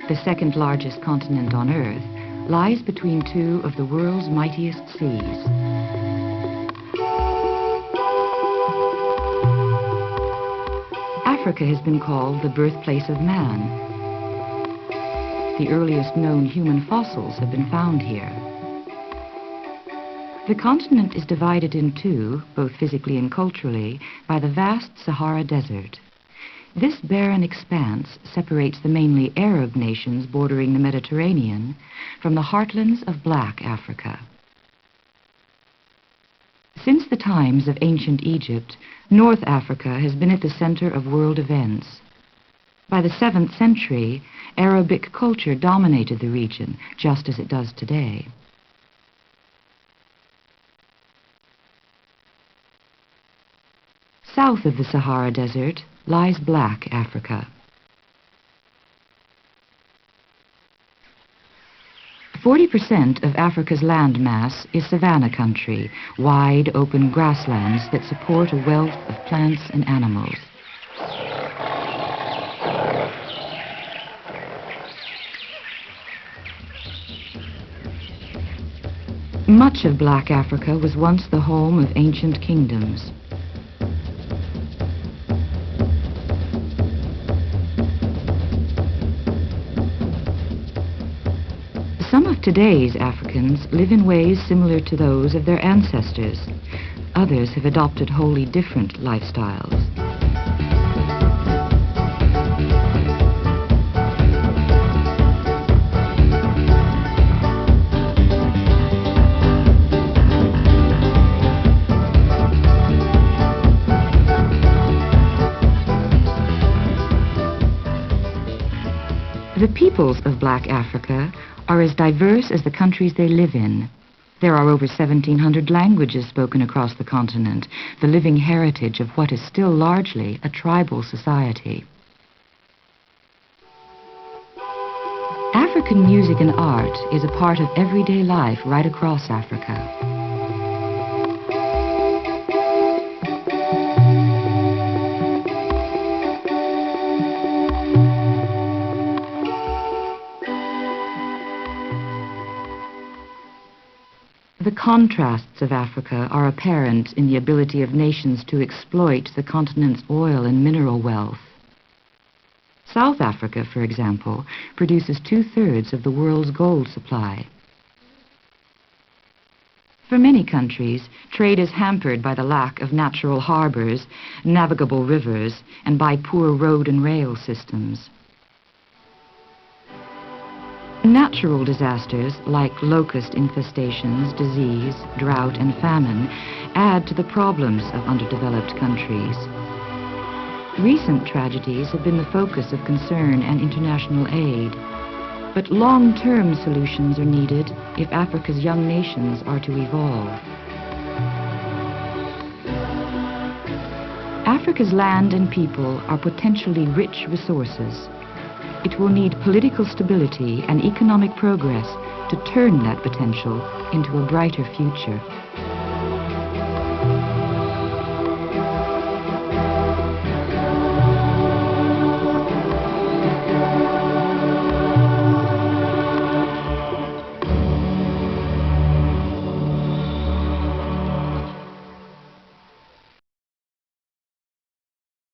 the second largest continent on Earth, lies between two of the world's mightiest seas. Africa has been called the birthplace of man. The earliest known human fossils have been found here. The continent is divided in two, both physically and culturally, by the vast Sahara Desert. This barren expanse separates the mainly Arab nations bordering the Mediterranean from the heartlands of Black Africa. Since the times of ancient Egypt, North Africa has been at the center of world events. By the 7th century, Arabic culture dominated the region, just as it does today. South of the Sahara Desert lies Black Africa. 40% of Africa's land mass is savanna country, wide open grasslands that support a wealth of plants and animals. Much of Black Africa was once the home of ancient kingdoms. Some of today's Africans live in ways similar to those of their ancestors. Others have adopted wholly different lifestyles. The peoples of Black Africa are as diverse as the countries they live in. There are over 1,700 languages spoken across the continent, the living heritage of what is still largely a tribal society. African music and art is a part of everyday life right across Africa. The contrasts of Africa are apparent in the ability of nations to exploit the continent's oil and mineral wealth. South Africa, for example, produces 2/3 of the world's gold supply. For many countries, trade is hampered by the lack of natural harbors, navigable rivers, and by poor road and rail systems. Natural disasters like locust infestations, disease, drought, and famine add to the problems of underdeveloped countries. Recent tragedies have been the focus of concern and international aid, but long-term solutions are needed if Africa's young nations are to evolve. Africa's land and people are potentially rich resources. It will need political stability and economic progress to turn that potential into a brighter future.